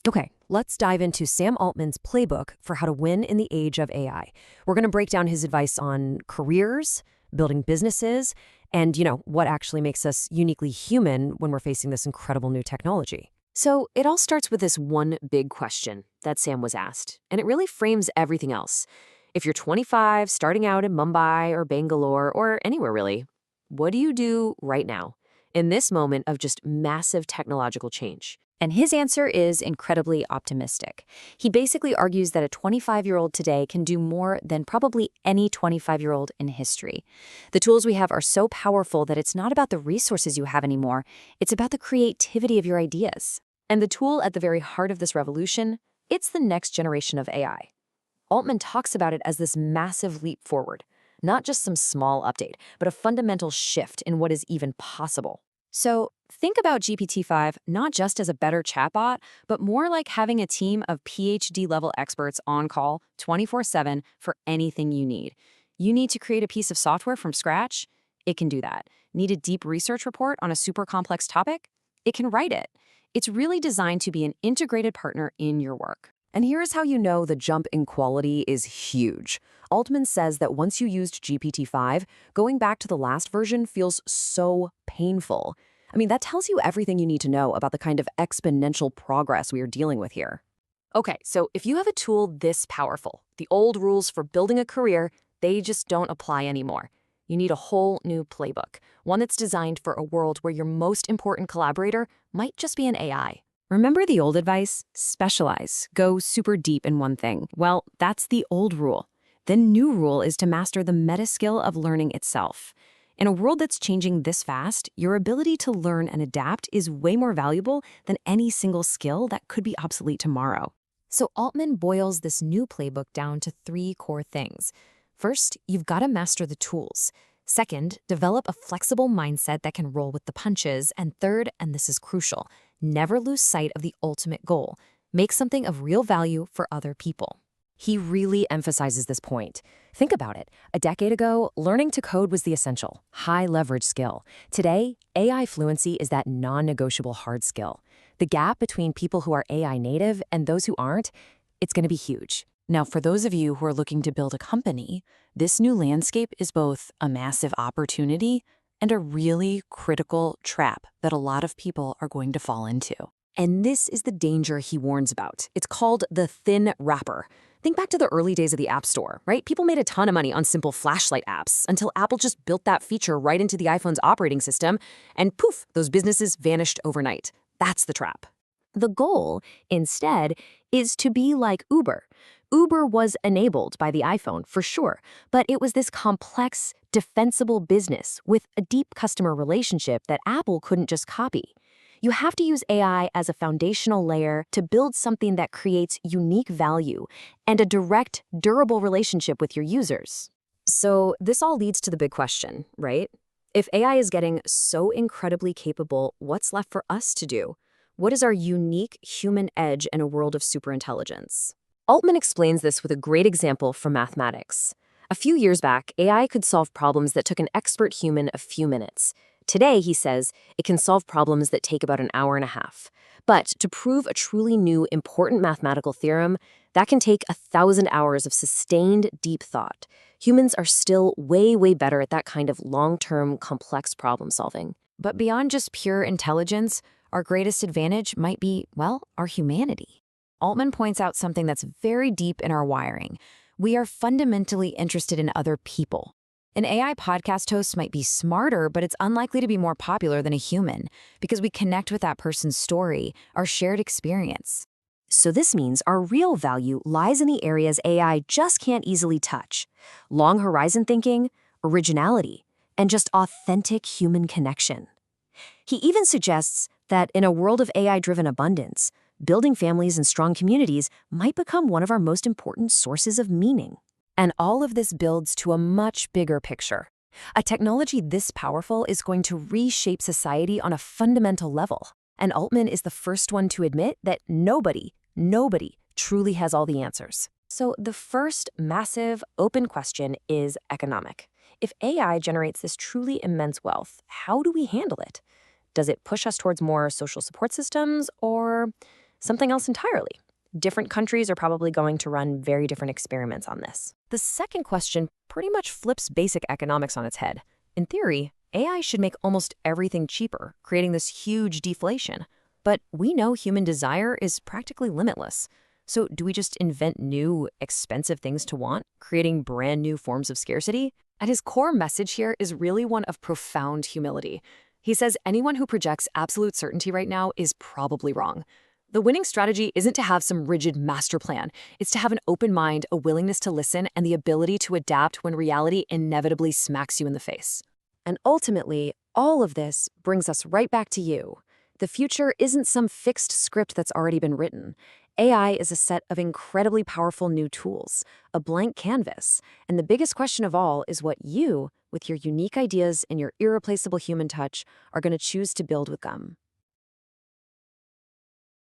Okay, let's dive into Sam Altman's playbook for how to win in the age of AI. We're going to break down his advice on careers, building businesses, and, what actually makes us uniquely human when we're facing this incredible new technology. So it all starts with this one big question that Sam was asked, and it really frames everything else. If you're 25, starting out in Mumbai or Bangalore or anywhere really, what do you do right now in this moment of just massive technological change? And his answer is incredibly optimistic. He basically argues that a 25-year-old today can do more than probably any 25-year-old in history. The tools we have are so powerful that it's not about the resources you have anymore, it's about the creativity of your ideas. And the tool at the very heart of this revolution, it's the next generation of AI. Altman talks about it as this massive leap forward, not just some small update, but a fundamental shift in what is even possible. So think about GPT-5 not just as a better chatbot, but more like having a team of PhD-level experts on call 24/7 for anything you need. You need to create a piece of software from scratch? It can do that. Need a deep research report on a super complex topic? It can write it. It's really designed to be an integrated partner in your work. And here's how you know the jump in quality is huge. Altman says that once you used GPT-5, going back to the last version feels so painful. I mean, that tells you everything you need to know about the kind of exponential progress we are dealing with here. Okay, so if you have a tool this powerful, the old rules for building a career, they just don't apply anymore. You need a whole new playbook, one that's designed for a world where your most important collaborator might just be an AI. Remember the old advice? Specialize. Go super deep in one thing. Well, that's the old rule. The new rule is to master the meta skill of learning itself. In a world that's changing this fast, your ability to learn and adapt is way more valuable than any single skill that could be obsolete tomorrow. So Altman boils this new playbook down to 3 core things. First, you've got to master the tools. Second, develop a flexible mindset that can roll with the punches. And third, and this is crucial, never lose sight of the ultimate goal. Make something of real value for other people. He really emphasizes this point. Think about it. A decade ago, learning to code was the essential, high-leverage skill. Today, AI fluency is that non-negotiable hard skill. The gap between people who are AI native and those who aren't, it's going to be huge. Now, for those of you who are looking to build a company, this new landscape is both a massive opportunity and a really critical trap that a lot of people are going to fall into. And this is the danger he warns about. It's called the thin wrapper. Think back to the early days of the App Store, right? People made a ton of money on simple flashlight apps until Apple just built that feature right into the iPhone's operating system, and poof, those businesses vanished overnight. That's the trap. The goal, instead, is to be like Uber. Uber was enabled by the iPhone, for sure, but it was this complex, defensible business with a deep customer relationship that Apple couldn't just copy. You have to use AI as a foundational layer to build something that creates unique value and a direct, durable relationship with your users. So this all leads to the big question, right? If AI is getting so incredibly capable, what's left for us to do? What is our unique human edge in a world of superintelligence? Altman explains this with a great example from mathematics. A few years back, AI could solve problems that took an expert human a few minutes. Today, he says, it can solve problems that take about an hour and a half. But to prove a truly new, important mathematical theorem, that can take 1,000 hours of sustained, deep thought. Humans are still way, way better at that kind of long-term, complex problem solving. But beyond just pure intelligence, our greatest advantage might be, well, our humanity. Altman points out something that's very deep in our wiring. We are fundamentally interested in other people. An AI podcast host might be smarter, but it's unlikely to be more popular than a human because we connect with that person's story, our shared experience. So this means our real value lies in the areas AI just can't easily touch: long horizon thinking, originality, and just authentic human connection. He even suggests that in a world of AI-driven abundance, building families and strong communities might become one of our most important sources of meaning. And all of this builds to a much bigger picture. A technology this powerful is going to reshape society on a fundamental level. And Altman is the first one to admit that nobody truly has all the answers. So the first massive open question is economic. If AI generates this truly immense wealth, how do we handle it? Does it push us towards more social support systems or something else entirely. Different countries are probably going to run very different experiments on this. The second question pretty much flips basic economics on its head. In theory, AI should make almost everything cheaper, creating this huge deflation. But we know human desire is practically limitless. So do we just invent new, expensive things to want, creating brand new forms of scarcity? And his core message here is really one of profound humility. He says anyone who projects absolute certainty right now is probably wrong. The winning strategy isn't to have some rigid master plan. It's to have an open mind, a willingness to listen, and the ability to adapt when reality inevitably smacks you in the face. And ultimately, all of this brings us right back to you. The future isn't some fixed script that's already been written. AI is a set of incredibly powerful new tools, a blank canvas. And the biggest question of all is what you, with your unique ideas and your irreplaceable human touch, are going to choose to build with them.